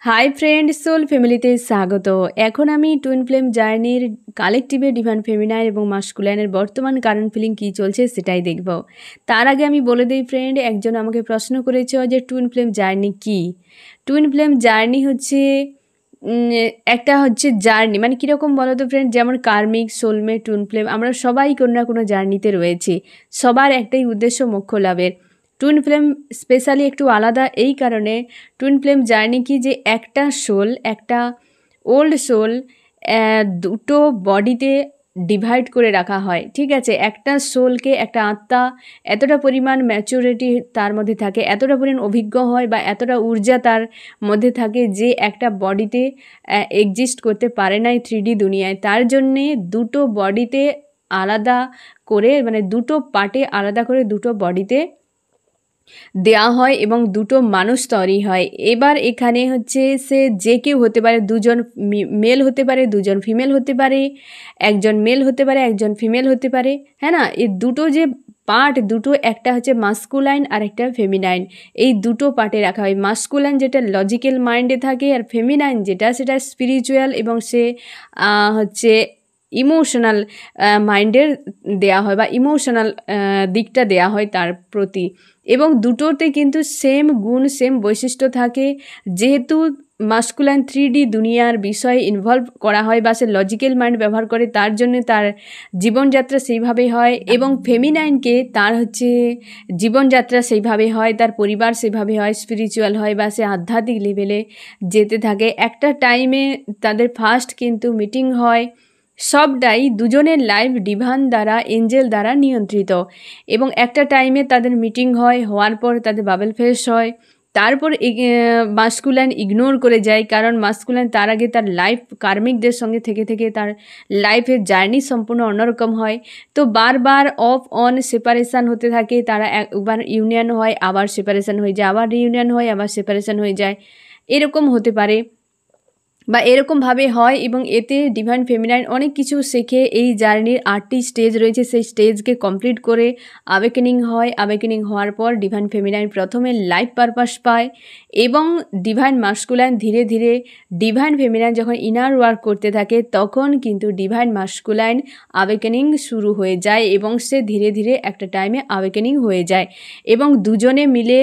Hi friend, soul ফ্যামিলিতে স্বাগত। এখন আমি টুইন ফ্লেম জার্নির কালেকটিভে ডিভাইন ফেমিনাইন এবং মাস্কুলাইনের বর্তমান কারেন্ট ফিলিং কী চলছে সেটাই দেখব। তার আগে আমি বলে দিই ফ্রেন্ড, একজন আমাকে প্রশ্ন করেছে যে টুইন ফ্লেম জার্নি কী। টুইন ফ্লেম জার্নি হচ্ছে একটা জার্নি, মানে কীরকম বলো তো ফ্রেন্ড, যেমন কার্মিক, সোলমেট, টুইন ফ্লেম, আমরা সবাই কোনো না কোনো জার্নিতে রয়েছি। সবার একটাই উদ্দেশ্য, মোক্ষ লাভের। টুইন ফ্লেম স্পেশালি একটু আলাদা এই কারণে, টুইন ফ্লেম জার্নি কি, যে একটা সোল, একটা ওল্ড সোল দুটো বডিতে ডিভাইড করে রাখা হয়। ঠিক আছে, একটা সোলকে, একটা আত্মা এতটা পরিমাণ ম্যাচুরিটি তার মধ্যে থাকে, এতটা পরিমাণ অভিজ্ঞ হয় বা এতটা ঊর্জা তার মধ্যে থাকে যে একটা বডিতে এক্সিস্ট করতে পারে না এই 3D দুনিয়ায়। তার জন্যে দুটো বডিতে আলাদা করে, মানে দুটো পার্টে আলাদা করে দুটো বডিতে দেয়া হয় এবং দুটো মানুষ তৈরি হয়। এবার এখানে সে যে কেউ হতে পারে, দুজন মেল হতে পারে, দুজন ফিমেল হতে পারে, একজন মেল হতে পারে, একজন ফিমেল হতে পারে, হ্যাঁ না। এই দুটো যে পার্ট, দুটো একটা মাস্কুলাইন আর একটা ফেমিনাইন, এই দুটো পার্টে রাখা হয়। মাস্কুলাইন যেটা লজিক্যাল মাইন্ডে থাকে, আর ফেমিনাইন সেটা স্পিরিচুয়াল এবং সে ইমোশনাল মাইন্ডের দেয়া হয় বা ইমোশনাল দিকটা দেয়া হয় তার প্রতি। এবং দুটোতে কিন্তু সেম গুণ, সেম বৈশিষ্ট্য থাকে। যেহেতু মাস্কুলাইন 3D দুনিয়ার বিষয়ে ইনভলভ করা হয় বা সে লজিক্যাল মাইন্ড ব্যবহার করে, তার জন্য তার জীবনযাত্রা সেইভাবেই হয়। এবং ফেমিনাইনকে তার জীবনযাত্রা সেইভাবে হয়, তার পরিবার সেভাবে হয়, স্পিরিচুয়াল হয় বা সে আধ্যাত্মিক লেভেলে যেতে থাকে। একটা টাইমে তাদের ফার্স্ট কিন্তু মিটিং হয়, সবটাই দুজনের লাইফ ডিভাইন দ্বারা, এঞ্জেল দ্বারা নিয়ন্ত্রিত। এবং একটা টাইমে তাদের মিটিং হয়, হওয়ার পর তাদের বাবেল ফেস হয়। তারপর মাস্কুলাইন ইগনোর করে যায়, কারণ মাস্কুলাইন তার আগে তার লাইফ কার্মিকদের সঙ্গে থেকে থেকে তার লাইফের জার্নি সম্পূর্ণ অন্যরকম হয়। তো বারবার অফ অন সেপারেশান হতে থাকে। তারা একবার ইউনিয়ন হয়, আবার সেপারেশান হয়ে যায়, আবার রিইউনিয়ন হয়, আবার সেপারেশান হয়ে যায়, এরকম হতে পারে বা এরকমভাবে হয়। এবং এতে ডিভাইন ফেমিনাইন অনেক কিছু শেখে। এই জার্নির 8টি স্টেজ রয়েছে, সেই স্টেজকে কমপ্লিট করে আওয়েকেনিং হয়। আওয়েকেনিং হওয়ার পর ডিভাইন ফেমিনাইন প্রথমে লাইফ পারপাস পায় এবং ডিভাইন মাস্কুলাইন ধীরে ধীরে, ডিভাইন ফেমিনাইন যখন ইনার ওয়ার্ক করতে থাকে তখন কিন্তু ডিভাইন মাস্কুলাইন আওয়েকেনিং শুরু হয়ে যায় এবং সে ধীরে ধীরে একটা টাইমে আওয়েকেনিং হয়ে যায়। এবং দুজনে মিলে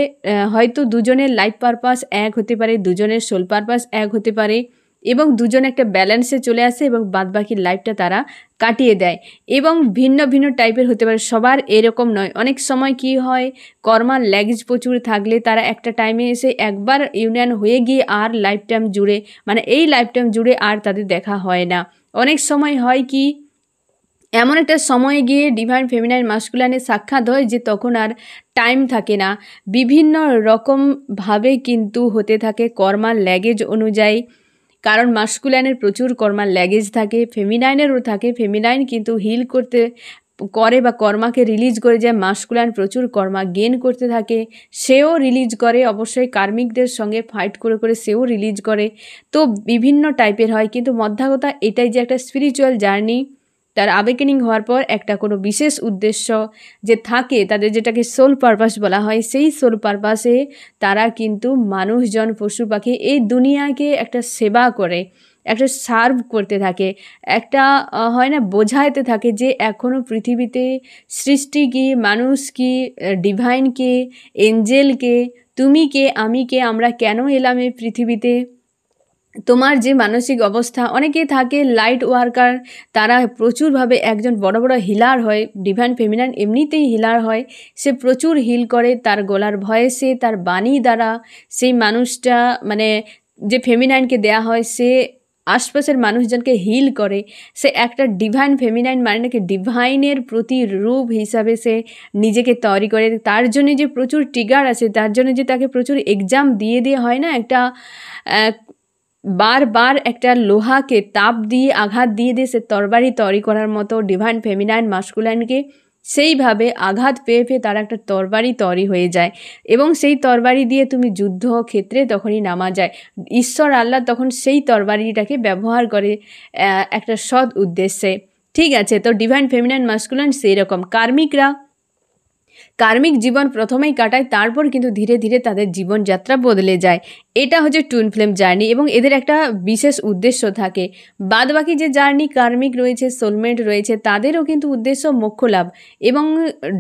হয়তো দুজনের লাইফ পারপাস এক হতে পারে, দুজনের সোল পারপাস এক হতে পারে এবং দুজন একটা ব্যালেন্সে চলে আসে এবং বাদবাকি লাইফটা তারা কাটিয়ে দেয়। এবং ভিন্ন ভিন্ন টাইপের হতে পারে, সবার এরকম নয়। অনেক সময় কি হয়, কর্মার ল্যাগেজ প্রচুর থাকলে তারা একটা টাইমে এসে একবার ইউনিয়ন হয়ে গিয়ে আর লাইফ টাইম জুড়ে, মানে এই লাইফ টাইম জুড়ে আর তাদের দেখা হয় না। অনেক সময় হয় কি, এমন একটা সময়ে গিয়ে ডিভাইন ফেমিনাইন মাস্কুলাইনের সাক্ষাৎ হয় যে তখন আর টাইম থাকে না। বিভিন্ন রকমভাবে কিন্তু হতে থাকে কর্মার ল্যাগেজ অনুযায়ী, কারণ মাস্কুলাইনের প্রচুর কর্মার ল্যাগেজ থাকে, ফেমিনাইনেরও থাকে। ফেমিনাইন কিন্তু হিল করে বা কর্মাকে রিলিজ করে যায়, মাস্কুলাইন প্রচুর কর্মা গেন করতে থাকে, সেও রিলিজ করে। অবশ্যই কার্মিকদের সঙ্গে ফাইট করে করে সেও রিলিজ করে। তো বিভিন্ন টাইপের হয়, কিন্তু মধ্যা কথা এটাই যে একটা স্পিরিচুয়াল জার্নি, তার আওয়েকেনিং হওয়ার পর একটা কোনো বিশেষ উদ্দেশ্য যে থাকে তাদের, যেটাকে সোল পারপাস বলা হয়, সেই সোল পারপাসে তারা কিন্তু মানুষজন, পশু পাখি, এই দুনিয়াকে একটা সেবা করে, একটা সার্ভ করতে থাকে, একটা হয় না, বোঝাইতে থাকে যে এখনও পৃথিবীতে সৃষ্টি কী, মানুষ কী, ডিভাইন কে, এঞ্জেল কে, তুমি কে, আমি কে, আমরা কেন এলাম এই পৃথিবীতে, তোমার যে মানসিক অবস্থা। অনেকে থাকে লাইট ওয়ার্কার, তারা প্রচুরভাবে একজন বড় বড় হিলার হয়। ডিভাইন ফেমিনাইন এমনিতেই হিলার হয়, সে প্রচুর হিল করে তার গলার ভয়েসে, তার বাণী দ্বারা। সেই মানুষটা, মানে যে ফেমিনাইনকে দেয়া হয়, সে আশপাশের মানুষজনকে হিল করে। সে একটা ডিভাইন ফেমিনাইন, মানে নাকি ডিভাইনের প্রতিরূপ হিসাবে সে নিজেকে তৈরি করে। তার জন্য যে প্রচুর ট্রিগার আছে, তার জন্য যে তাকে প্রচুর এক্সাম দিয়ে হয় না, একটা বারবার একটা লোহাকে তাপ দিয়ে, আঘাত দিয়ে সে তরবারি তৈরি করার মতো ডিভাইন ফেমিনাইন মাস্কুলাইনকে সেইভাবে আঘাত পেয়ে তারা একটা তরবারি তৈরি হয়ে যায়। এবং সেই তরবারি দিয়ে তুমি যুদ্ধ ক্ষেত্রে তখনই নামা যায়। ঈশ্বর আল্লাহ তখন সেই তরবারিটাকে ব্যবহার করে একটা সৎ উদ্দেশ্যে। ঠিক আছে, তো ডিভাইন ফেমিনাইন মাস্কুলাইন সেই রকম। কার্মিকরা কার্মিক জীবন প্রথমেই কাটায়, তারপর কিন্তু ধীরে ধীরে তাদের জীবনযাত্রা বদলে যায়। এটা হচ্ছে টুইন ফ্লেম জার্নি এবং এদের একটা বিশেষ উদ্দেশ্য থাকে। বাদবাকি যে জার্নি কার্মিক রয়েছে, সোলমেট রয়েছে, তাদেরও কিন্তু উদ্দেশ্য মোক্ষ লাভ, এবং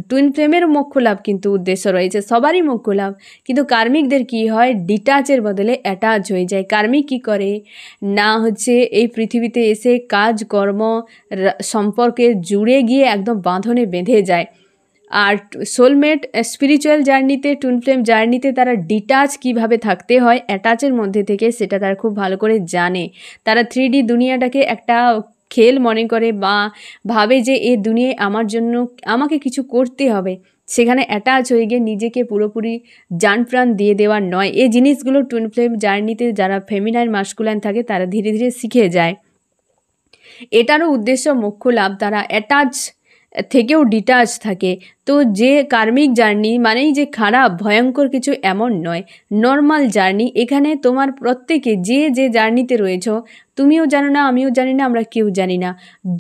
টুইন ফ্লেমেরও মোক্ষ লাভ কিন্তু উদ্দেশ্য রয়েছে, সবারই মোক্ষ লাভ। কিন্তু কার্মিকদের কি হয়, ডিটাচের বদলে অ্যাটাচ হয়ে যায়। কার্মিক কি করে না হচ্ছে এই পৃথিবীতে এসে কাজকর্ম সম্পর্কে জুড়ে গিয়ে একদম বাঁধনে বেঁধে যায়। আর সোলমেট স্পিরিচুয়াল জার্নিতে, টুইন ফ্লেম জার্নিতে তারা ডিটাচ কিভাবে থাকতে হয় অ্যাটাচের মধ্যে থেকে, সেটা তারা খুব ভালো করে জানে। তারা 3D দুনিয়াটাকে একটা খেল মনে করে বা ভাবে যে এই দুনিয়ায় আমার জন্য আমাকে কিছু করতে হবে, সেখানে অ্যাটাচ হয়ে গিয়ে নিজেকে পুরোপুরি জান প্রাণ দিয়ে দেওয়ার নয়। এই জিনিসগুলো টুইন ফ্লেম জার্নিতে যারা ফেমিনাইন মাস্কুলাইন থাকে তারা ধীরে ধীরে শিখে যায়। এটারও উদ্দেশ্য মোক্ষ লাভ। তারা অ্যাটাচ থেকেও ডিটাচ থাকে। তো যে কার্মিক জার্নি মানেই যে খারাপ ভয়ঙ্কর কিছু এমন নয়, নর্মাল জার্নি। এখানে তোমার প্রত্যেকে যে যে জার্নিতে রয়েছ, তুমিও জানো না, আমিও জানি না, আমরা কেউ জানি না।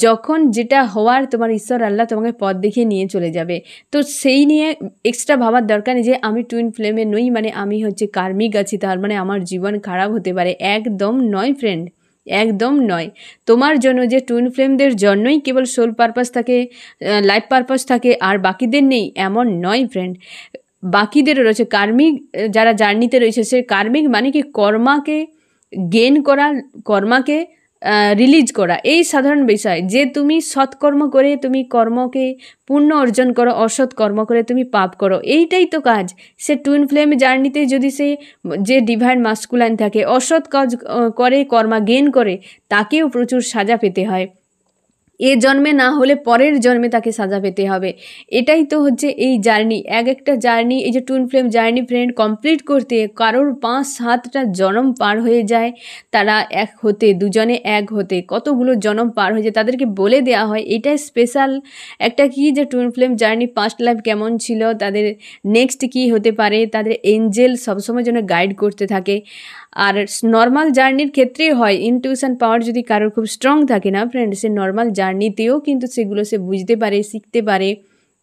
যখন যেটা হওয়ার তোমার ঈশ্বর আল্লাহ তোমাকে পথ দেখিয়ে নিয়ে চলে যাবে। তো সেই নিয়ে এক্সট্রা ভাবার দরকার নেই যে আমি টুইন ফ্লেমে নই মানে আমি হচ্ছে কার্মিক আছি, তার মানে আমার জীবন খারাপ হতে পারে। একদম নয় ফ্রেন্ড, একদম নয়। তোমার জন্য যে টুইন ফ্লেমদের জন্যই কেবল সোল পারপাস থাকে, লাইফ পারপাস থাকে, আর বাকিদের নেই এমন নয় ফ্রেন্ড। বাকিদেরও রয়েছে। কার্মিক যারা জার্নিতে রয়েছে, সে কার্মিক মানে কি কর্মাকে গেন করা, কর্মাকে রিলিজ করা, এই সাধারণ বিষয়। যে তুমি সৎকর্ম করে তুমি কর্মকে পুণ্য অর্জন করো, অসৎ কর্ম করে তুমি পাপ করো, এইটাই তো কাজ। সে টুইন ফ্লেম জার্নিতে যদি সে যে ডিভাইন মাস্কুলাইন থাকে অসৎ কাজ করে, কর্মা গেন করে, তাকেও প্রচুর সাজা পেতে হয়। এ জন্মে না হলে পরের জন্মে তাকে সাজা পেতে হবে। এটাই তো হচ্ছে এই জার্নি। এক একটা জার্নি, এই যে twin flame journey friend complete করতে কারোর 5-7টা জনম পার হয়ে যায়। তারা এক হতে, দুজনে এক হতে কতগুলো জনম পার হয়ে যায়। তাদেরকে বলে দেওয়া হয় এটাই স্পেশাল একটা কি, যে twin flame journey past life কেমন ছিল, তাদের নেক্সট কি হতে পারে, তাদের এঞ্জেল সবসময় যেন গাইড করতে থাকে। আর নর্মাল জার্নির ক্ষেত্রেই হয়, ইনটিউশন পাওয়ার যদি কারোর খুব স্ট্রং থাকে না ফ্রেন্ড, সে নর্মাল জার্নিতেও কিন্তু সেগুলো সে বুঝতে পারে, শিখতে পারে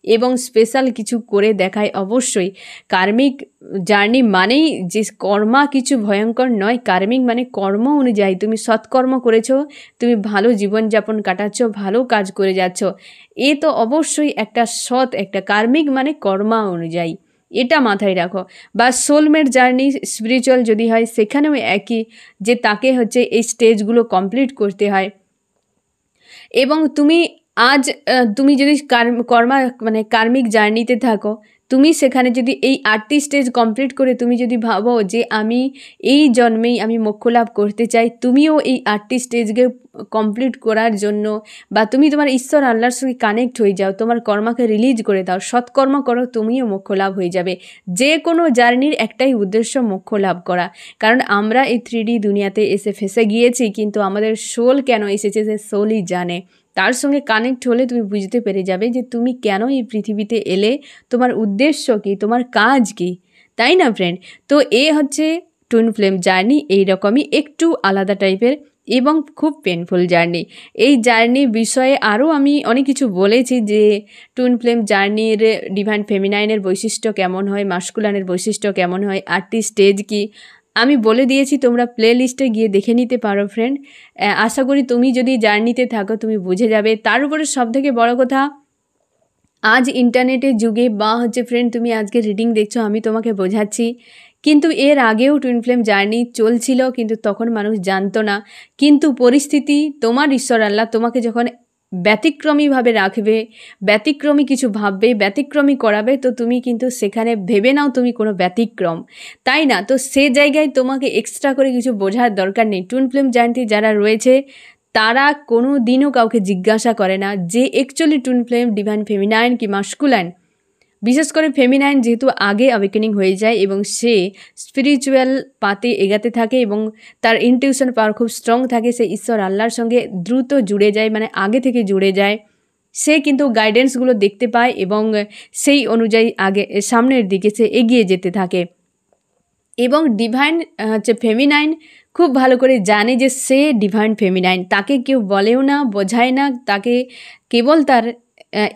এবং স্পেশাল কিছু করে দেখায় অবশ্যই। কার্মিক জার্নি মানেই যে কর্মা কিছু ভয়ঙ্কর নয়, কার্মিক মানে কর্ম অনুযায়ী তুমি সৎকর্ম করেছো, তুমি ভালো জীবনযাপন কাটাচ্ছ, ভালো কাজ করে যাচ্ছ, এ তো অবশ্যই একটা সৎ, একটা কার্মিক মানে কর্মা অনুযায়ী। এটা মাথায় রাখো। বা সোলমেট জার্নি স্পিরিচুয়াল যদি হয়, সেখানেও একই, যে তাকে হচ্ছে এই স্টেজগুলো কমপ্লিট করতে হয়। এবং তুমি আজ তুমি যদি কর্মা মানে কার্মিক জার্নিতে থাকো, তুমি সেখানে যদি এই 8টি স্টেজ কমপ্লিট করে তুমি যদি ভাবো যে আমি এই জন্মেই আমি মোক্ষ লাভ করতে চাই, তুমিও এই 8টি স্টেজকে কমপ্লিট করার জন্য, বা তুমি তোমার ঈশ্বর আল্লাহর সঙ্গে কানেক্ট হয়ে যাও, তোমার কর্মাকে রিলিজ করে দাও, সৎকর্ম করো, তুমিও মোক্ষ লাভ হয়ে যাবে। যে কোনো জার্নির একটাই উদ্দেশ্য মোক্ষ লাভ করা। কারণ আমরা এই 3D দুনিয়াতে এসে ফেসে গিয়েছি, কিন্তু আমাদের সোল কেন এসেছে সে সোলই জানে। তার সঙ্গে কানেক্ট হলে তুমি বুঝতে পেরে যাবে যে তুমি কেন এই পৃথিবীতে এলে, তোমার উদ্দেশ্য কী, তোমার কাজ কী, তাই না ফ্রেন্ড? তো এ হচ্ছে টুইন ফ্লেম জার্নি, এইরকমই একটু আলাদা টাইপের এবং খুব পেনফুল জার্নি। এই জার্নি বিষয়ে আরও আমি অনেক কিছু বলেছি, যে টুইন ফ্লেম জার্নির ডিভাইন ফেমিনাইনের বৈশিষ্ট্য কেমন হয়, মাস্কুলাইনের বৈশিষ্ট্য কেমন হয়, 8টি স্টেজ কী, আমি বলে দিয়েছি। তোমরা প্লে লিস্টে গিয়ে দেখে নিতে পারো ফ্রেন্ড। আশা করি তুমি যদি জার্নিতে থাকো তুমি বুঝে যাবে। তার উপরে সবথেকে বড় কথা, আজ ইন্টারনেটের যুগে বা হচ্ছে ফ্রেন্ড তুমি আজকে রিডিং দেখছো, আমি তোমাকে বোঝাচ্ছি, কিন্তু এর আগেও টুইন ফ্লেম জার্নি চলছিল, কিন্তু তখন মানুষ জানতো না। কিন্তু পরিস্থিতি, তোমার ঈশ্বর আল্লাহ তোমাকে যখন ব্যতিক্রমীভাবে রাখবে, ব্যতিক্রমী কিছু ভাববে, ব্যতিক্রমী করাবে, তো তুমি কিন্তু সেখানে ভেবে নাও তুমি কোনো ব্যতিক্রম, তাই না? তো সে জায়গায় তোমাকে এক্সট্রা করে কিছু বোঝার দরকার নেই। টুইন ফ্লেম জার্নিতে যারা রয়েছে তারা কোনো দিনও কাউকে জিজ্ঞাসা করে না যে actually twin flame divine feminine কি মাস্কুলাইন। বিশেষ করে ফেমিনাইন যেহেতু আগে অ্যাওয়েকেনিং হয়ে যায় এবং সে স্পিরিচুয়াল পাতে এগাতে থাকে এবং তার ইনটিউশন পাওয়ার খুব স্ট্রং থাকে, সে ঈশ্বর আল্লাহর সঙ্গে দ্রুত জুড়ে যায়, মানে আগে থেকে জুড়ে যায়। সে কিন্তু গাইডেন্সগুলো দেখতে পায় এবং সেই অনুযায়ী আগে সামনের দিকে সে এগিয়ে যেতে থাকে। এবং ডিভাইন হচ্ছে ফেমিনাইন খুব ভালো করে জানে যে সে ডিভাইন ফেমিনাইন, তাকে কেউ বলেও না, বোঝায় না, তাকে কেবল তার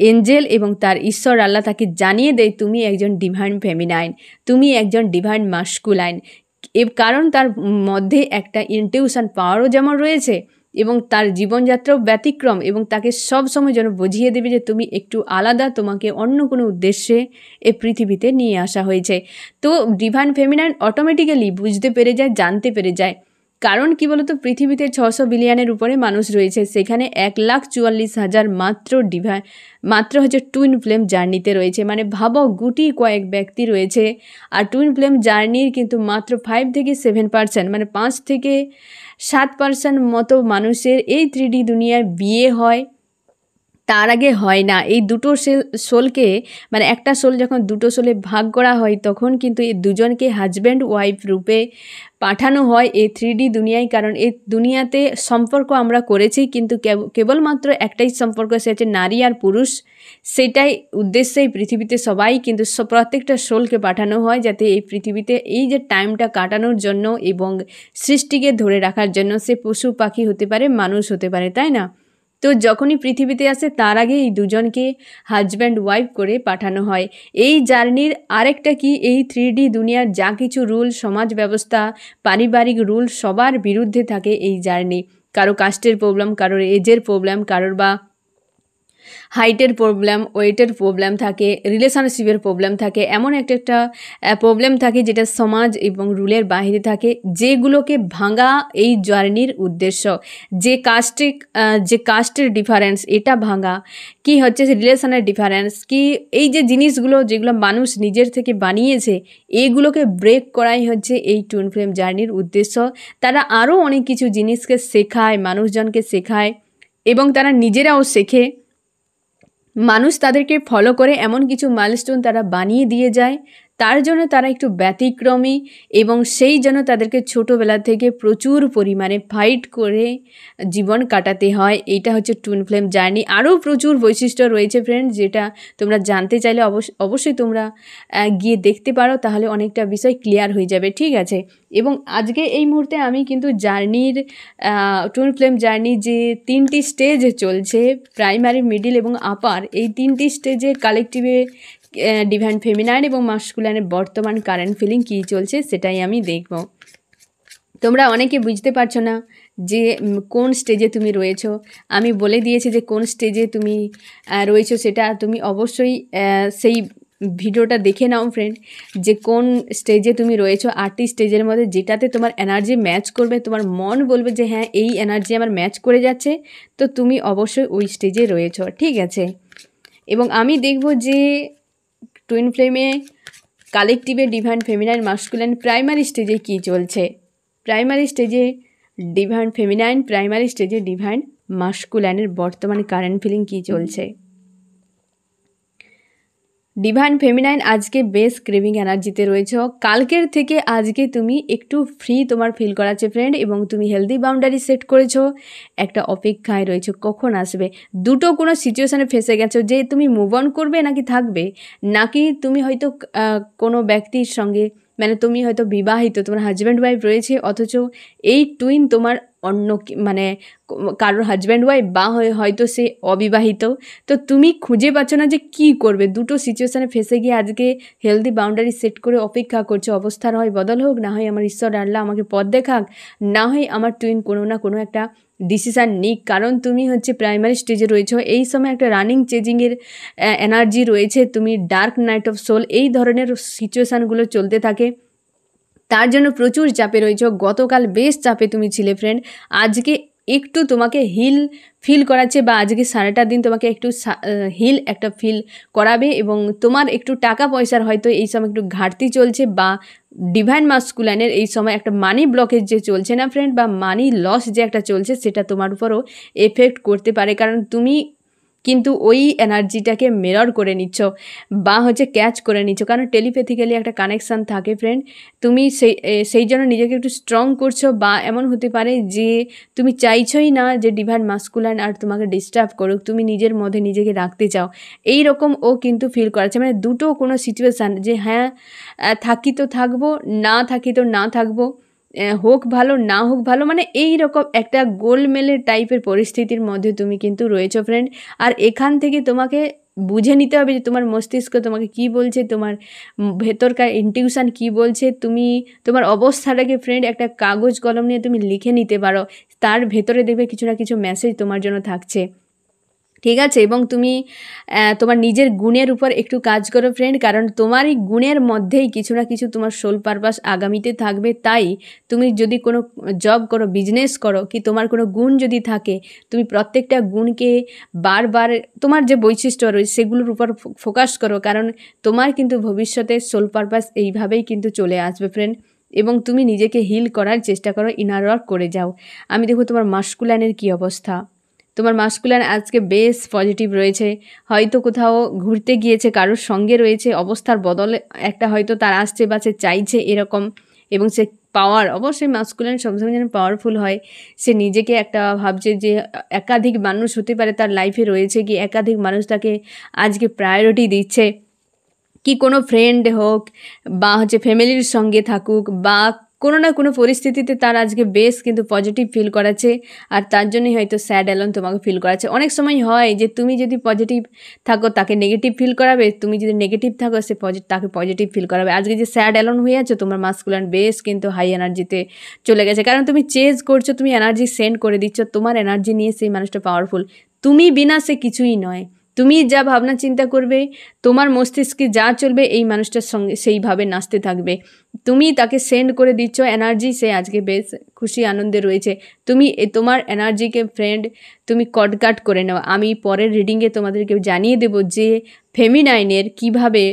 এঞ্জেল এবং তার ঈশ্বর আল্লাহ তাকে জানিয়ে দেয় তুমি একজন ডিভাইন ফেমিনাইন, তুমি একজন ডিভাইন মাস্কুলাইন। কারণ তার মধ্যে একটা ইনটিউশন পাওয়ারও যেমন রয়েছে এবং তার জীবনযাত্রাও ব্যতিক্রম, এবং তাকে সব সময় যেন বুঝিয়ে দেবে যে তুমি একটু আলাদা, তোমাকে অন্য কোনো উদ্দেশ্যে এ পৃথিবীতে নিয়ে আসা হয়েছে। তো ডিভাইন ফেমিনাইন অটোমেটিক্যালি বুঝতে পেরে যায়, জানতে পেরে যায়। কারণ কি বলতো, পৃথিবীতে 600 বিলিয়নের উপরে মানুষ রয়েছে, সেখানে 1,44,000 মাত্র হচ্ছে টুইন ফ্লেম জার্নিতে রয়েছে। মানে ভাবো, গুটি কয়েক ব্যক্তি রয়েছে, আর টুইন ফ্লেম জার্নির কিন্তু মাত্র 5 থেকে 7%, মানে 5 থেকে 7% মতো মানুষের এই 3D দুনিয়ায় বিয়ে হয়, তার আগে হয় না। এই দুটো সোলকে, মানে একটা সোল যখন দুটো সোলে ভাগ করা হয়, তখন কিন্তু এই দুজনকে হাজব্যান্ড ওয়াইফ রূপে পাঠানো হয় এই 3D দুনিয়ায়। কারণ এই দুনিয়াতে সম্পর্ক আমরা করেছি, কিন্তু কেবলমাত্র একটাই সম্পর্ক, সে হচ্ছে নারী আর পুরুষ। সেটাই উদ্দেশ্যেই পৃথিবীতে সবাই কিন্তু প্রত্যেকটা সোলকে পাঠানো হয়, যাতে এই পৃথিবীতে এই যে টাইমটা কাটানোর জন্য এবং সৃষ্টিকে ধরে রাখার জন্য, সে পশু পাখি হতে পারে, মানুষ হতে পারে, তাই না? তো যখনই পৃথিবীতে আসে তার আগে এই দুজনকে হাজব্যান্ড ওয়াইফ করে পাঠানো হয়। এই জার্নির আরেকটা কি, এই 3D দুনিয়ার যা কিছু রুল, সমাজ ব্যবস্থা, পারিবারিক রুল, সবার বিরুদ্ধে থাকে এই জার্নি। কারো কাস্টের প্রবলেম, কারোর এজের প্রবলেম, কারোর বা হাইটের প্রবলেম, ওয়েটের প্রবলেম থাকে, রিলেশনশিপের প্রবলেম থাকে, এমন একটা প্রবলেম থাকে যেটা সমাজ এবং রুলের বাইরে থাকে, যেগুলোকে ভাঙা এই জার্নির উদ্দেশ্য। যে কাস্টের ডিফারেন্স, এটা ভাঙা, কি হচ্ছে রিলেশনের ডিফারেন্স, কি এই যে জিনিসগুলো যেগুলো মানুষ নিজের থেকে বানিয়েছে, এইগুলোকে ব্রেক করাই হচ্ছে এই টুইন ফ্লেম জার্নির উদ্দেশ্য। তারা আরও অনেক কিছু জিনিসকে শেখায়, মানুষজনকে শেখায়, এবং তারা নিজেরাও শেখে। মানুষ তাদেরকে ফলো করে, এমন কিছু মাইলস্টোন তারা বানিয়ে দিয়ে যায়। তার জন্য তারা একটু ব্যতিক্রমী, এবং সেই জন্য তাদেরকে ছোটোবেলা থেকে প্রচুর পরিমাণে ফাইট করে জীবন কাটাতে হয়। এইটা হচ্ছে টুইন ফ্লেম জার্নি। আরও প্রচুর বৈশিষ্ট্য রয়েছে ফ্রেন্ড, যেটা তোমরা জানতে চাইলে অবশ্যই তোমরা গিয়ে দেখতে পারো, তাহলে অনেকটা বিষয় ক্লিয়ার হয়ে যাবে, ঠিক আছে? এবং আজকে এই মুহূর্তে আমি কিন্তু জার্নির টুইন ফ্লেম জার্নি যে 3টি স্টেজ চলছে, প্রাইমারি, মিডিল এবং আপার, এই 3টি স্টেজে কালেকটিভে ডিভাইন ফেমিনাইন এবং মাস্কুলাইনের বর্তমান কারেন্ট ফিলিং কী চলছে, সেটাই আমি দেখব। তোমরা অনেকে বুঝতে পারছো না যে কোন স্টেজে তুমি রয়েছো। আমি বলে দিয়েছি যে কোন স্টেজে তুমি রয়েছো, সেটা তুমি অবশ্যই সেই ভিডিওটা দেখে নাও ফ্রেন্ড, যে কোন স্টেজে তুমি রয়েছো। 8টি স্টেজের মধ্যে যেটাতে তোমার এনার্জি ম্যাচ করবে, তোমার মন বলবে যে হ্যাঁ এই এনার্জি আমার ম্যাচ করে যাচ্ছে, তো তুমি অবশ্যই ওই স্টেজে রয়েছো, ঠিক আছে? এবং আমি দেখব যে টুইন ফ্লেমে কালেকটিভে ডিভাইন ফেমিনাইন মাস্কুলাইন প্রাইমারি স্টেজে কী চলছে। প্রাইমারি স্টেজে ডিভাইন ফেমিনাইন, প্রাইমারি স্টেজে ডিভাইন মাস্কুলাইনের বর্তমানে কারেন্ট ফিলিং কী চলছে। ডিভাইন ফেমিনাইন আজকে বেশ ক্রেভিং এনার্জিতে রয়েছে। কালকের থেকে আজকে তুমি একটু ফ্রি তোমার ফিল করাচ্ছে ফ্রেন্ড, এবং তুমি হেলদি বাউন্ডারি সেট করেছো, একটা অপেক্ষায় রয়েছে কখন আসবে। দুটো কোনো সিচুয়েশানে ফেসে গেছো, যে তুমি মুভ অন করবে নাকি থাকবে, নাকি তুমি হয়তো কোনো ব্যক্তির সঙ্গে, মানে তুমি হয়তো বিবাহিত, তোমার হাজব্যান্ড ওয়াইফ রয়েছে, অথচ এই টুইন তোমার অন্য মানে কারোর হাজব্যান্ড ওয়াইফ, বা হয়তো সে অবিবাহিত। তো তুমি খুঁজে পাচ্ছ না যে কী করবে। দুটো সিচুয়েশানে ফেসে গিয়ে আজকে হেলদি বাউন্ডারি সেট করে অপেক্ষা করছো, অবস্থার হয় বদল হোক, না হয় আমার ঈশ্বর আল্লাহ আমাকে পথ দেখাক, না হয় আমার টুইন কোনো না কোনো একটা ডিসিশান নিক। কারণ তুমি হচ্ছে প্রাইমারি স্টেজে রয়েছো, এই সময় একটা রানিং চেঞ্জিংয়ের এনার্জি রয়েছে, তুমি ডার্ক নাইট অফ সোল, এই ধরনের সিচুয়েশানগুলো চলতে থাকে। তার জন্য প্রচুর চাপে রয়েছে। গতকাল বেশ চাপে তুমি ছিলে ফ্রেন্ড, আজকে একটু তোমাকে হিল ফিল করাচ্ছে, বা আজকে সারাটা দিন তোমাকে একটু হিল একটা ফিল করাবে, এবং তোমার একটু টাকা পয়সার হয়তো এই সময় একটু ঘাটতি চলছে, বা ডিভাইন মাস্কুলাইনের এই সময় একটা মানি ব্লকেজ যে চলছে না ফ্রেন্ড, বা মানি লস যে একটা চলছে, সেটা তোমার উপরও এফেক্ট করতে পারে। কারণ তুমি কিন্তু ওই এনার্জিটাকে মিরর করে নিচ্ছ, বা হচ্ছে ক্যাচ করে নিচ্ছ, কারণ টেলিপ্যাথিক্যালি একটা কানেকশান থাকে ফ্রেন্ড। তুমি সেই জন্য নিজেকে একটু স্ট্রং করছো, বা এমন হতে পারে যে তুমি চাইছোই না যে ডিভাইন মাস্কুলাইন আর তোমাকে ডিস্টার্ব করুক, তুমি নিজের মধ্যে নিজেকে রাখতে চাও। এই রকম ও কিন্তু ফিল করাচ্ছে, মানে দুটো কোনো সিচুয়েশান, যে হ্যাঁ থাকি তো থাকবো, না থাকি তো না থাকবো, হোক ভালো না হোক ভালো, মানে এই রকম একটা গোলমেলের টাইপের পরিস্থিতির মধ্যে তুমি কিন্তু রয়েছো ফ্রেন্ড। আর এখান থেকে তোমাকে বুঝে নিতে হবে যে তোমার মস্তিষ্ক তোমাকে কি বলছে, তোমার ভেতরকার ইনটিউশন কি বলছে। তুমি তোমার অবস্থাটাকে ফ্রেন্ড একটা কাগজ কলম নিয়ে তুমি লিখে নিতে পারো, তার ভেতরে দেখবে কিছু না কিছু মেসেজ তোমার জন্য থাকছে, ঠিক আছে। এবং তুমি তোমার নিজের গুণের উপর একটু কাজ করো ফ্রেন্ড, কারণ তোমার এই গুণের মধ্যেই কিছু না কিছু তোমার সোল পারপাস আগামীতে থাকবে। তাই তুমি যদি কোনো জব করো, বিজনেস করো, কি তোমার কোনো গুণ যদি থাকে, তুমি প্রত্যেকটা গুণকে বারবার তোমার যে বৈশিষ্ট্য রয়েছে সেগুলোর উপর ফোকাস করো, কারণ তোমার কিন্তু ভবিষ্যতে সোল পারপাস এইভাবেই কিন্তু চলে আসবে ফ্রেন্ড। এবং তুমি নিজেকে হিল করার চেষ্টা করো, ইনার ওয়ার্ক করে যাও। আমি দেখো তোমার মাস্কুলানের কী অবস্থা। তোমার মাস্কুলান আজকে বেশ পজিটিভ রয়েছে, হয়তো কোথাও ঘুরতে গিয়েছে, কারোর সঙ্গে রয়েছে, অবস্থার বদলে একটা হয়তো তার আসছে বা সে চাইছে এরকম। এবং সে পাওয়ার, অবশ্যই মাস্কুলান সবসময় যেন পাওয়ারফুল হয়। সে নিজেকে একটা ভাবছে যে একাধিক মানুষ হতে পারে তার লাইফে রয়েছে, কি একাধিক মানুষ তাকে আজকে প্রায়োরিটি দিচ্ছে, কি কোনো ফ্রেন্ড হোক বা ফ্যামিলির সঙ্গে থাকুক বা কোনো না কোনো পরিস্থিতিতে তার আজকে বেশ কিন্তু পজিটিভ ফিল করাচ্ছে। আর তার জন্যই হয়তো স্যাড অ্যালোন তোমাকে ফিল করাচ্ছে। অনেক সময় হয় যে তুমি যদি পজিটিভ থাকো তাকে নেগেটিভ ফিল করাবে, তুমি যদি নেগেটিভ থাকো সে তাকে পজিটিভ ফিল করাবে। আজকে যে স্যাড অ্যালোন হয়ে আছো, তোমার মাস্কুলান বেশ কিন্তু হাই এনার্জিতে চলে গেছে, কারণ তুমি চেজ করছো, তুমি এনার্জি সেন্ড করে দিচ্ছ, তোমার এনার্জি নিয়ে সেই মানুষটা পাওয়ারফুল। তুমি বিনা সে কিছুই নয়। তুমি যা ভাবনা চিন্তা করবে, তোমার মস্তিষ্কে যা চলবে, এই মানুষটার সঙ্গে সেইভাবে নাচতে থাকবে। তুমি তাকে সেন্ড করে দিচ্ছ এনার্জি, সে আজকে বেশ খুশি আনন্দে রয়েছে। তুমি তোমার এনার্জিকে ফ্রেন্ড তুমি কটকাট করে নাও। আমি পরের রিডিংয়ে তোমাদেরকে জানিয়ে দেব যে ফেমিনাইনের কিভাবে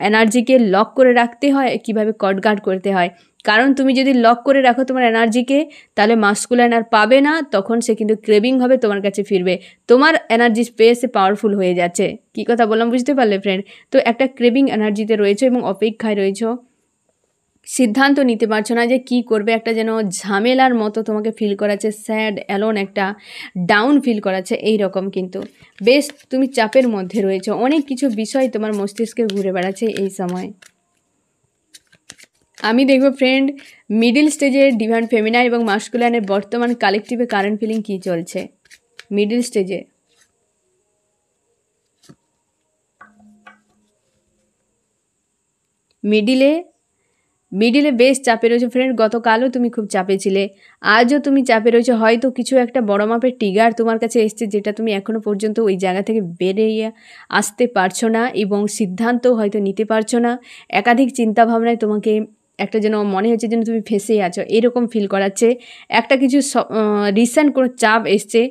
এনার্জিকে লক করে রাখতে হয়, কিভাবে কটকাট করতে হয়। কারণ তুমি যদি লক করে রাখো তোমার এনার্জিকে, তাহলে মাস্কুলাইন আর পাবে না, তখন সে কিন্তু ক্রেভিং হবে তোমার কাছে ফিরবে। তোমার এনার্জি স্পেসে পাওয়ারফুল হয়ে যাচ্ছে। কি কথা বললাম বুঝতে পারলে ফ্রেন্ড? তো একটা ক্রেভিং এনার্জিতে রয়েছে এবং অপেক্ষায় রয়েছে, সিদ্ধান্ত নিতে পারছো না যে কি করবে। একটা যেন ঝামেলার মতো তোমাকে ফিল করাচ্ছে, স্যাড অ্যালোন একটা ডাউন ফিল করাচ্ছে এই রকম। কিন্তু বেশ তুমি চাপের মধ্যে রয়েছে, অনেক কিছু বিষয় তোমার মস্তিষ্কে ঘুরে বেড়াচ্ছে এই সময়। আমি দেখব ফ্রেন্ড মিডিল স্টেজে ডিভাইন ফেমিনাইন এবং মাস্কুলাইনের বর্তমান কালেকটিভে কারেন্ট ফিলিং কী চলছে মিডিল স্টেজে। মিডিলে বেশ চাপে রয়েছে ফ্রেন্ড। গতকালও তুমি খুব চাপে ছিলে, আজও তুমি চাপে রয়েছে। হয়তো কিছু একটা বড় মাপের ট্রিগার তোমার কাছে এসছে, যেটা তুমি এখনও পর্যন্ত ওই জায়গা থেকে বেরিয়ে আসতে পারছো না এবং সিদ্ধান্তও হয়তো নিতে পারছো না। একাধিক চিন্তাভাবনায় তোমাকে একটা যেন মনে হচ্ছে যেন তুমি ফেঁসে আছো, এরকম ফিল করাচ্ছে। একটা কিছু রিসেন্ট কোনো চাপ এসছে,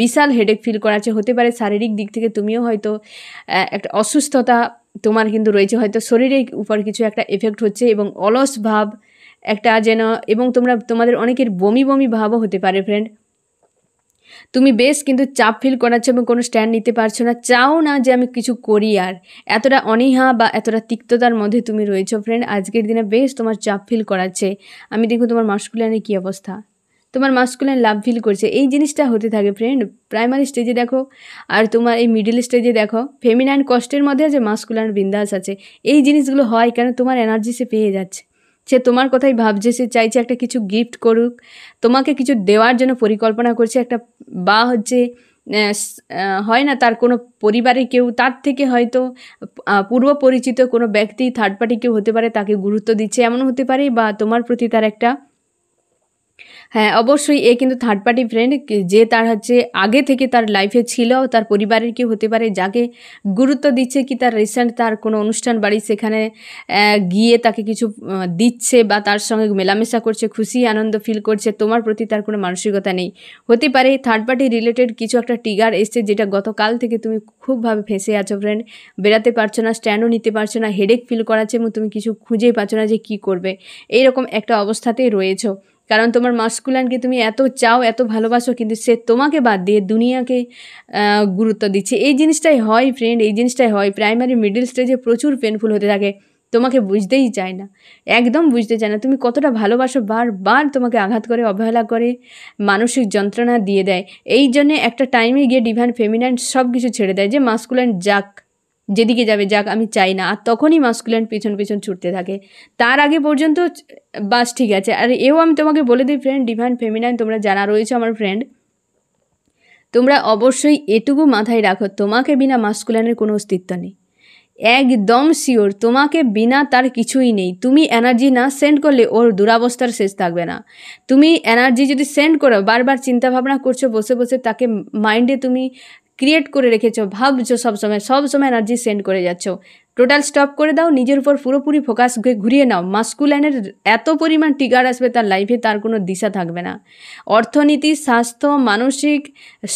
বিশাল হেডেক ফিল করাচ্ছে। হতে পারে শারীরিক দিক থেকে তুমিও হয়তো একটা অসুস্থতা তোমার কিন্তু রয়েছে, হয়তো শরীরের উপর কিছু একটা এফেক্ট হচ্ছে এবং অলস ভাব একটা যেন, এবং তোমাদের অনেকের বমি বমি ভাবও হতে পারে ফ্রেন্ড। তুমি বেশ কিন্তু চাপ ফিল করাচ্ছ এবং কোনো স্ট্যান্ড নিতে পারছো না, চাও না যে আমি কিছু করি। আর এতটা অনীহা বা এতটা তিক্ততার মধ্যে তুমি রয়েছো ফ্রেন্ড। আজকের দিনে বেশ তোমার চাপ ফিল করাচ্ছে। আমি দেখো তোমার মাস্কুলাইনের কী অবস্থা। তোমার মাস্কুলাইন লাভ ফিল করছে, এই জিনিসটা হতে থাকে ফ্রেন্ড। প্রাইমারি স্টেজে দেখো আর তোমার এই মিডিল স্টেজে দেখো, ফেমিনাইন কষ্টের মধ্যে আছে, মাস্কুলাইন বিন্দাস আছে। এই জিনিসগুলো হয় কেন? তোমার এনার্জি সে পেয়ে যাচ্ছে, সে তোমার কথাই ভাবছে, সে চাইছে একটা কিছু গিফট করুক, তোমাকে কিছু দেওয়ার জন্য পরিকল্পনা করছে একটা, বা হয় না তার কোনো পরিবারের কেউ, তার থেকে হয়তো পূর্ব পরিচিত কোনো ব্যক্তি, থার্ড পার্টি কেউ হতে পারে, তাকে গুরুত্ব দিচ্ছে এমন হতে পারে, বা তোমার প্রতি তার একটা, হ্যাঁ অবশ্যই এ কিন্তু থার্ড পার্টি ফ্রেন্ড, যে তার আগে থেকে তার লাইফে ছিল, তার পরিবারের কেউ হতে পারে যাকে গুরুত্ব দিচ্ছে, কি তার রিসেন্ট তার কোনো অনুষ্ঠান বাড়ি সেখানে গিয়ে তাকে কিছু দিচ্ছে বা তার সঙ্গে মেলামেশা করছে, খুশি আনন্দ ফিল করছে। তোমার প্রতি তার কোনো মানসিকতা নেই। হতে পারে থার্ড পার্টি রিলেটেড কিছু একটা ট্রিগার এসছে, যেটা গতকাল থেকে তুমি খুবভাবে ফেঁসে আছো ফ্রেন্ড। বেরাতে পারছো না, স্ট্যান্ডও নিতে পারছো না, হেডেক ফিল করাচ্ছে এবং তুমি কিছু খুঁজেই পাচ্ছ না যে কী করবে। এইরকম একটা অবস্থাতেই রয়েছো, কারণ তোমার মাস্কুলাইনকে তুমি এত চাও, এত ভালোবাসো, কিন্তু সে তোমাকে বাদ দিয়ে দুনিয়াকে গুরুত্ব দিচ্ছে। এই জিনিসটাই হয় ফ্রেন্ড, এই জিনিসটাই হয়। প্রাইমারি মিডিল স্টেজে প্রচুর পেনফুল হতে থাকে, তোমাকে বুঝতেই চায় না, একদম বুঝতে চায় না তুমি কতটা ভালোবাসো। বারবার তোমাকে আঘাত করে, অবহেলা করে, মানসিক যন্ত্রণা দিয়ে দেয়। এই জন্যে একটা টাইমে গিয়ে ডিভাইন ফেমিনাইন সব কিছু ছেড়ে দেয় যে মাস্কুলাইন যাক, যেদিকে যাবে যাক, আমি চাই না। আর তখনই মাস্কুলাইন পিছন পিছন ছুটতে থাকে। তার আগে পর্যন্ত বাস ঠিক আছে। আর এও আমি তোমাকে বলে দিই ফ্রেন্ড, ডিভাইন ফেমিনাইন তোমরা যারা রয়েছে আমার ফ্রেন্ড, তোমরা অবশ্যই এটুকু মাথায় রাখো, তোমাকে বিনা মাস্কুলাইনের কোনো অস্তিত্ব নেই। একদম শিওর, তোমাকে বিনা তার কিছুই নেই। তুমি এনার্জি না সেন্ড করলে ওর দুরাবস্থার শেষ থাকবে না। তুমি এনার্জি যদি সেন্ড করো, বারবার চিন্তা ভাবনা করছো বসে বসে, তাকে মাইন্ডে তুমি ক্রিয়েট করে রেখেছো, ভাবছো সবসময় এনার্জি সেন্ড করে যাচ্ছ, টোটাল স্টপ করে দাও, নিজের উপর পুরোপুরি ফোকাস ঘুরিয়ে নাও। মাস্কুলাইনের এত পরিমাণ টিগার আসবে তার লাইফে, তার কোনো দিশা থাকবে না। অর্থনীতি, স্বাস্থ্য, মানসিক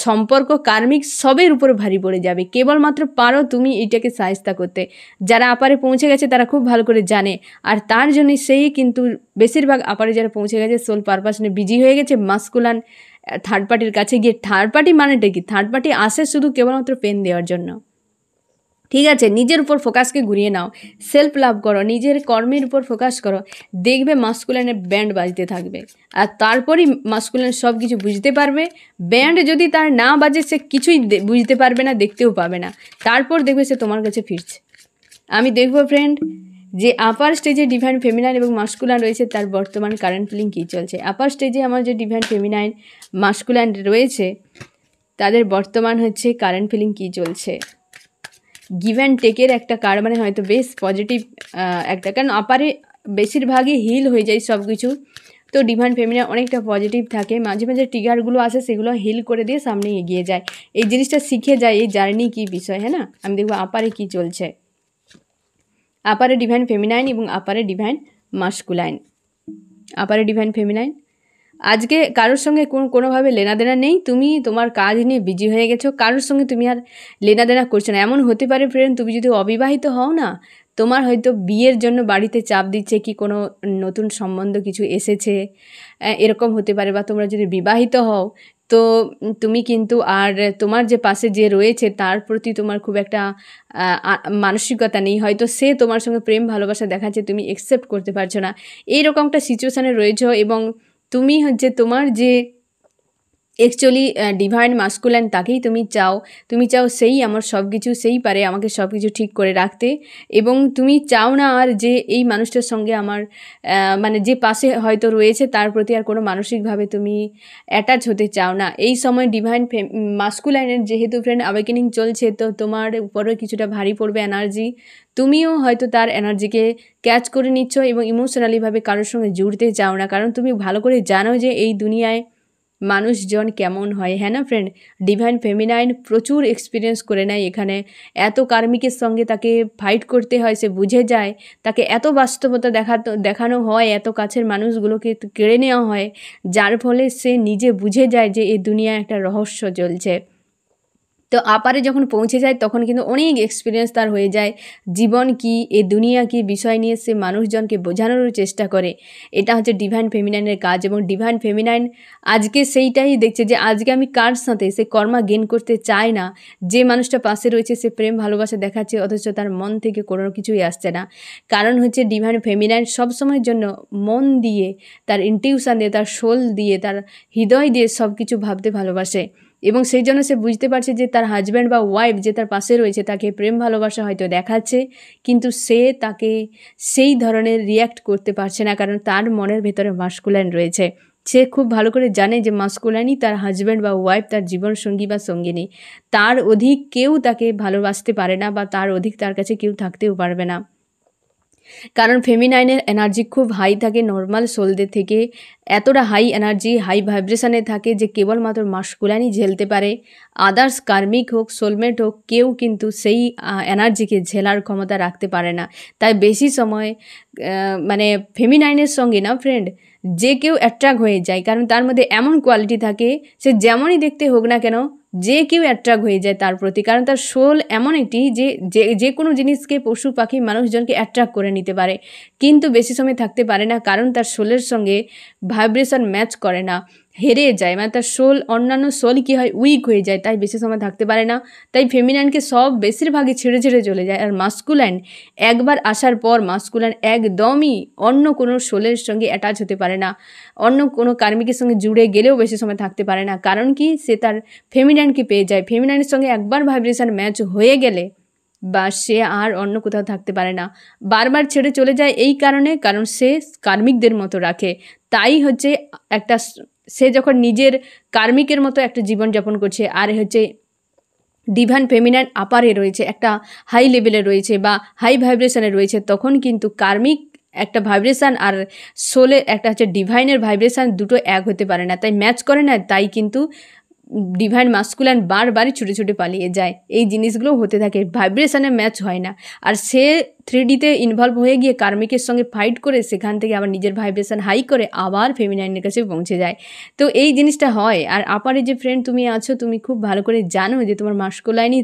সম্পর্ক, কার্মিক সবের উপর ভারী পড়ে যাবে। কেবলমাত্র পারো তুমি এইটাকে সাহায্য করতে। যারা আপারে পৌঁছে গেছে তারা খুব ভালো করে জানে, আর তার জন্যই সেই কিন্তু বেশিরভাগ আপারে যারা পৌঁছে গেছে সোল পারপাস নিয়ে বিজি হয়ে গেছে, মাস্কুলান থার্ড পার্টির কাছে গিয়ে। থার্ড পার্টি মানেটা কি? থার্ড পার্টি আসে শুধু কেবলমাত্র পেন দেওয়ার জন্য। ঠিক আছে, নিজের উপর ফোকাসকে ঘুরিয়ে নাও, সেলফ লাভ করো, নিজের কর্মের উপর ফোকাস করো, দেখবে মাস্কুলাইনের ব্যান্ড বাজতে থাকবে। আর তারপরই মাস্কুলাইন সব কিছু বুঝতে পারবে। ব্যান্ড যদি তার না বাজে, সে কিছুই বুঝতে পারবে না, দেখতেও পাবে না। তারপর দেখবে সে তোমার কাছে ফিরছে। আমি দেখবো ফ্রেন্ড যে আপার স্টেজে ডিভাইন ফেমিনাইন এবং মাস্কুলাইন রয়েছে, তার বর্তমান কারেন্ট ফিলিং কী চলছে। আপার স্টেজে আমার যে ডিভাইন ফেমিনাইন মাস্কুলাইন রয়েছে, তাদের বর্তমান হচ্ছে কারেন্ট ফিলিং কী চলছে। গিভ অ্যান্ড টেকের একটা কার্ড, মানে হয়তো বেশ পজিটিভ একটা, কারণ আপারে বেশিরভাগই হিল হয়ে যায় সব কিছু। তো ডিভাইন ফেমিনাইন অনেকটা পজিটিভ থাকে, মাঝে মাঝে ট্রিগারগুলো আসে সেগুলো হিল করে দিয়ে সামনে এগিয়ে যায়। এই জিনিসটা শিখে যায়, এই জার্নি কী বিষয়, হ্যাঁ না। আমি দেখবো আপারে কী চলছে, আপারে ডিভাইন ফেমিনাইন এবং আপারে ডিভাইন মাস্কুলাইন। আপারে ডিভাইন ফেমিনাইন, আজকে কারোর সঙ্গে কোনোভাবে লেনাদেনা নেই, তুমি তোমার কাজ নিয়ে বিজি হয়ে গেছো, কারোর সঙ্গে তুমি আর লেনাদেনা করছো না। এমন হতে পারে ফ্রেন্ড, তুমি যদি অবিবাহিত হও না, তোমার হয়তো বিয়ের জন্য বাড়িতে চাপ দিচ্ছে, কি কোনো নতুন সম্বন্ধ কিছু এসেছে, এরকম হতে পারে। বা তোমরা যদি বিবাহিত হও, তো তুমি কিন্তু আর তোমার যে পাশে যে রয়েছে তার প্রতি তোমার খুব একটা মানসিকতা নেই, হয়তো সে তোমার সঙ্গে প্রেম ভালোবাসা দেখাচ্ছে, তুমি একসেপ্ট করতে পারছো না, এইরকম একটা সিচুয়েশানে রয়েছো। এবং তুমি হচ্ছে তোমার যে অ্যাকচুয়ালি ডিভাইন মাস্কুলাইন, তাকেই তুমি চাও সেই আমার সব কিছু, সেই পারে আমাকে সব কিছু ঠিক করে রাখতে। এবং তুমি চাও না আর যে এই মানুষটার সঙ্গে আমার মানে যে পাশে হয়তো রয়েছে তার প্রতি আর কোনো মানসিকভাবে তুমি অ্যাটাচ হতে চাও না। এই সময় ডিভাইন মাস্কুলাইনের যেহেতু ফ্রেন্ড অ্যাওয়েকেনিং চলছে, তো তোমার উপরে কিছুটা ভারী পড়বে এনার্জি। তুমিও হয়তো তার এনার্জিকে ক্যাচ করে নিচ্ছ এবং ইমোশনালিভাবে কারোর সঙ্গে জুড়তে চাও না, কারণ তুমি ভালো করে জানো যে এই দুনিয়ায় মানুষজন কেমন হয়, হ্যাঁ না ফ্রেন্ড। ডিভাইন ফেমিনাইন প্রচুর এক্সপিরিয়েন্স করে নেয় এখানে, এত কার্মিকের সঙ্গে তাকে ফাইট করতে হয়, সে বুঝে যায়, তাকে এত বাস্তবতা দেখানো হয়, এত কাছের মানুষগুলোকে কেড়ে নেওয়া হয়, যার ফলে সে নিজে বুঝে যায় যে এই দুনিয়ায় একটা রহস্য চলছে। তো আপারে যখন পৌঁছে যায় তখন কিন্তু অনেক এক্সপিরিয়েন্স তার হয়ে যায়, জীবন কি, এ দুনিয়া কি বিষয় নিয়ে সে মানুষজনকে বোঝানোর চেষ্টা করে। এটা হচ্ছে ডিভাইন ফেমিনাইনের কাজ। এবং ডিভাইন ফেমিনাইন আজকে সেইটাই দেখছে যে আজকে আমি কার সাথে, সে কর্মা গেন করতে চায় না। যে মানুষটা পাশে রয়েছে সে প্রেম ভালোবাসা দেখাচ্ছে, অথচ তার মন থেকে কোনো কিছুই আসছে না। কারণ হচ্ছে ডিভাইন ফেমিনাইন সবসময়ের জন্য মন দিয়ে, তার ইনটিউশন দিয়ে, তার সোল দিয়ে, তার হৃদয় দিয়ে সব কিছু ভাবতে ভালোবাসে। এবং সেই জন্য সে বুঝতে পারছে যে তার হাজব্যান্ড বা ওয়াইফ যে তার পাশে রয়েছে তাকে প্রেম ভালোবাসা হয়তো দেখাচ্ছে, কিন্তু সে তাকে সেই ধরনের রিয়্যাক্ট করতে পারছে না, কারণ তার মনের ভেতরে মাস্কুলাইন রয়েছে। সে খুব ভালো করে জানে যে মাস্কুলাইনই তার হাজব্যান্ড বা ওয়াইফ, তার জীবনসঙ্গী বা সঙ্গিনী। তার অধিক কেউ তাকে ভালোবাসতে পারে না, বা তার অধিক তার কাছে কেউ থাকতেও পারবে না। কারণ ফেমিনাইনের এনার্জি খুব হাই থাকে নর্মাল সোলদের থেকে, এতটা হাই এনার্জি, হাই ভাইব্রেশনে থাকে যে কেবলমাত্র মাস্কুলাইনই ঝেলতে পারে। আদার্স কার্মিক হোক, সোলমেট হোক, কেউ কিন্তু সেই এনার্জিকে ঝেলার ক্ষমতা রাখতে পারে না। তাই বেশি সময় মানে ফেমিনাইনের সঙ্গে না ফ্রেন্ড, যে কেউ অ্যাট্রাক্ট হয়ে যায়, কারণ তার মধ্যে এমন কোয়ালিটি থাকে, সে যেমনই দেখতে হোক না কেন, যে কেউ অ্যাট্রাক্ট হয়ে যায় তার প্রতি, কারণ তার সোল এমন একটি যে কোনো জিনিসকে, পশু পাখি মানুষজনকে অ্যাট্রাক্ট করে নিতে পারে, কিন্তু বেশি সময় থাকতে পারে না, কারণ তার সোলের সঙ্গে ভাইব্রেশন ম্যাচ করে না, হেরে যায়। মানে তার সোল, অন্যান্য সোল কী হয়, উইক হয়ে যায়, তাই বেশি সময় থাকতে পারে না। তাই ফেমিনাইনকে সব বেশিরভাগই ছেড়ে চলে যায়। আর মাস্কুলাইন একবার আসার পর মাস্কুলাইন একদমই অন্য কোনো সোলের সঙ্গে অ্যাটাচ হতে পারে না, অন্য কোনো কার্মিকের সঙ্গে জুড়ে গেলেও বেশি সময় থাকতে পারে না। কারণ কি, সে তার ফেমিনাইনকে পেয়ে যায়। ফেমিনাইনের সঙ্গে একবার ভাইব্রেশন ম্যাচ হয়ে গেলে বা সে আর অন্য কোথাও থাকতে পারে না, বারবার ছেড়ে চলে যায় এই কারণে, কারণ সে কার্মিকদের মতো রাখে। তাই হচ্ছে একটা সে যখন নিজের কার্মিকের মতো একটা জীবনযাপন করছে, আর হচ্ছে ডিভাইন ফেমিনাইন আপারে রয়েছে, একটা হাই লেভেলে রয়েছে বা হাই ভাইব্রেশনে রয়েছে, তখন কিন্তু কার্মিক একটা ভাইব্রেশান আর সোলের একটা হচ্ছে ডিভাইনের ভাইব্রেশান দুটো এক হতে পারে না, তাই ম্যাচ করে না। তাই কিন্তু ডিভাইন মাস্কুলাইন বারবারই ছুটে ছুটে পালিয়ে যায়। এই জিনিসগুলো হতে থাকে, ভাইব্রেশানে ম্যাচ হয় না। আর সে 3Dতে ইনভলভ হয়ে গিয়ে কার্মিকের সঙ্গে ফাইট করে সেখান থেকে আবার নিজের ভাইব্রেশান হাই করে আবার ফেমিনাইনের কাছে পৌঁছে যায়। তো এই জিনিসটা হয়। আর আপারে যে ফ্রেন্ড তুমি আছো, তুমি খুব ভালো করে জানো যে তোমার মাস্কুলাইনই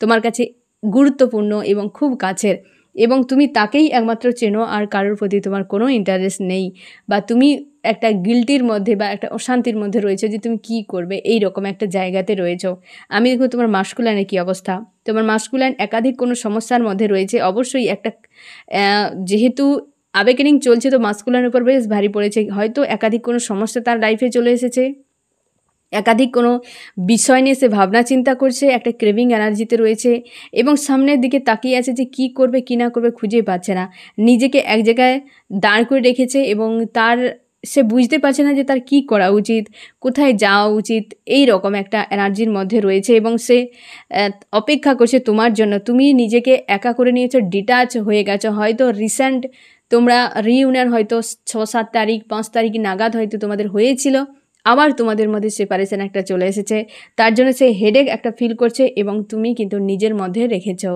তোমার কাছে গুরুত্বপূর্ণ এবং খুব কাছের, এবং তুমি তাকেই একমাত্র চেনো, আর কারোর প্রতি তোমার কোনো ইন্টারেস্ট নেই, বা তুমি একটা গিল্টির মধ্যে বা একটা অশান্তির মধ্যে রয়েছে যে তুমি কি করবে, এই রকম একটা জায়গাতে রয়েছো। আমি দেখো তোমার মাস্কুলাইনের কী অবস্থা। তোমার মাস্কুলাইন একাধিক কোনো সমস্যার মধ্যে রয়েছে, অবশ্যই একটা যেহেতু আবেকেনিং চলছে, তো মাস্কুলাইনের উপর বেশ ভারী পড়েছে। হয়তো একাধিক কোনো সমস্যা তার লাইফে চলে এসেছে, একাধিক কোনো বিষয় নিয়ে সে ভাবনা চিন্তা করছে, একটা ক্রেভিং এনার্জিতে রয়েছে, এবং সামনের দিকে তাকিয়ে আছে যে কি করবে কি না করবে খুঁজে পাচ্ছে না, নিজেকে এক জায়গায় দাঁড় করে রেখেছে, এবং সে বুঝতে পারছে না যে তার কি করা উচিত, কোথায় যাওয়া উচিত, এই রকম একটা এনার্জির মধ্যে রয়েছে। এবং সে অপেক্ষা করছে তোমার জন্য। তুমি নিজেকে একা করে নিয়েছো, ডিটাচ হয়ে গেছো। হয়তো রিসেন্ট তোমরা রিইউনিয়ন হয়তো 6-7 তারিখ 5 তারিখ নাগাদ হয়তো তোমাদের হয়েছিল, আবার তোমাদের মধ্যে সেপারেশন একটা চলে এসেছে। তার জন্য সে হেডেক একটা ফিল করছে, এবং তুমি কিন্তু নিজের মধ্যে রেখেছো।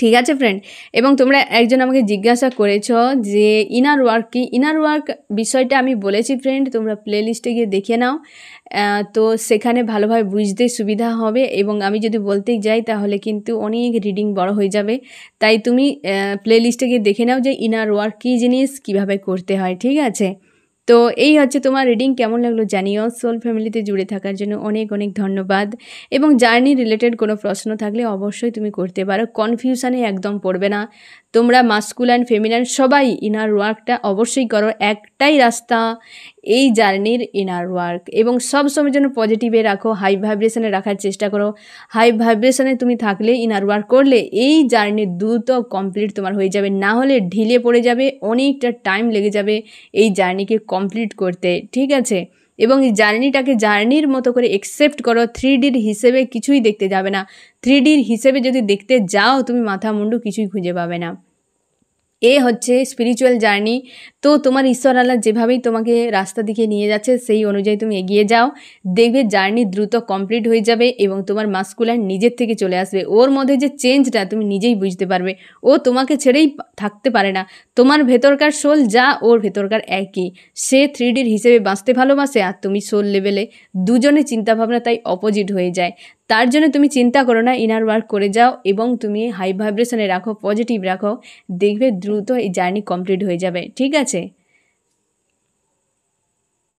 ঠিক আছে ফ্রেন্ড, এবং তোমরা একজন আমাকে জিজ্ঞাসা করেছ যে ইনার ওয়ার্ক কি। ইনার ওয়ার্ক বিষয়টা আমি বলেছি ফ্রেন্ড, তোমরা প্লে লিস্টে গিয়ে দেখে নাও, তো সেখানে ভালোভাবে বুঝতে সুবিধা হবে। এবং আমি যদি বলতে যাই তাহলে কিন্তু অনেক রিডিং বড় হয়ে যাবে, তাই তুমি প্লে লিস্টে গিয়ে দেখে নাও যে ইনার ওয়ার্ক কী জিনিস, কীভাবে করতে হয়। ঠিক আছে, তো এই হচ্ছে তোমার রিডিং। কেমন লাগলো জানিও। সোল ফ্যামিলিতে জুড়ে থাকার জন্য অনেক অনেক ধন্যবাদ। এবং জার্নি রিলেটেড কোনো প্রশ্ন থাকলে অবশ্যই তুমি করতে পারো, কনফিউশনে একদম পড়বে না। তোমরা মাস্কুলাইন ফেমিনাইন সবাই ইনার ওয়ার্কটা অবশ্যই করো, একটাই রাস্তা এই জার্নির ইনার ওয়ার্ক। এবং সব সময় যেন পজিটিভে রাখো, হাই ভাইব্রেশনে রাখার চেষ্টা করো। হাই ভাইব্রেশনে তুমি থাকলে, ইনার ওয়ার্ক করলে এই জার্নি দ্রুত কমপ্লিট তোমার হয়ে যাবে, না হলে ঢিলে পড়ে যাবে, অনেকটা টাইম লেগে যাবে এই জার্নিকে কমপ্লিট করতে। ঠিক আছে, এবং এই জার্নিটাকে জার্নির মতো করে অ্যাকসেপ্ট করো। 3Dর হিসেবে কিছুই দেখতে যাবে না। 3Dর হিসেবে যদি দেখতে যাও তুমি মাথা মুন্ডু কিছুই খুঁজে পাবে না। এ হচ্ছে স্পিরিচুয়াল জার্নি। তো তোমার ঈশ্বর আল্লাহ যেভাবেই তোমাকে রাস্তা দিকে নিয়ে যাচ্ছে সেই অনুযায়ী তুমি এগিয়ে যাও, দেখবে জার্নি দ্রুত কমপ্লিট হয়ে যাবে, এবং তোমার মাস্কুলাইন নিজের থেকে চলে আসবে। ওর মধ্যে যে চেঞ্জটা তুমি নিজেই বুঝতে পারবে। ও তোমাকে ছেড়েই থাকতে পারে না, তোমার ভেতরকার সোল যা ওর ভেতরকার একই। সে 3Dর হিসেবে বাঁচতে ভালোবাসে, আর তুমি সোল লেভেলে, দুজনের চিন্তাভাবনা তাই অপোজিট হয়ে যায়। তার জন্য তুমি চিন্তা করো না, ইনার ওয়ার্ক করে যাও, এবং তুমি হাই ভাইব্রেশনে রাখো, পজিটিভ রাখো, দেখবে দ্রুত এই জার্নি কমপ্লিট হয়ে যাবে। ঠিক আছে।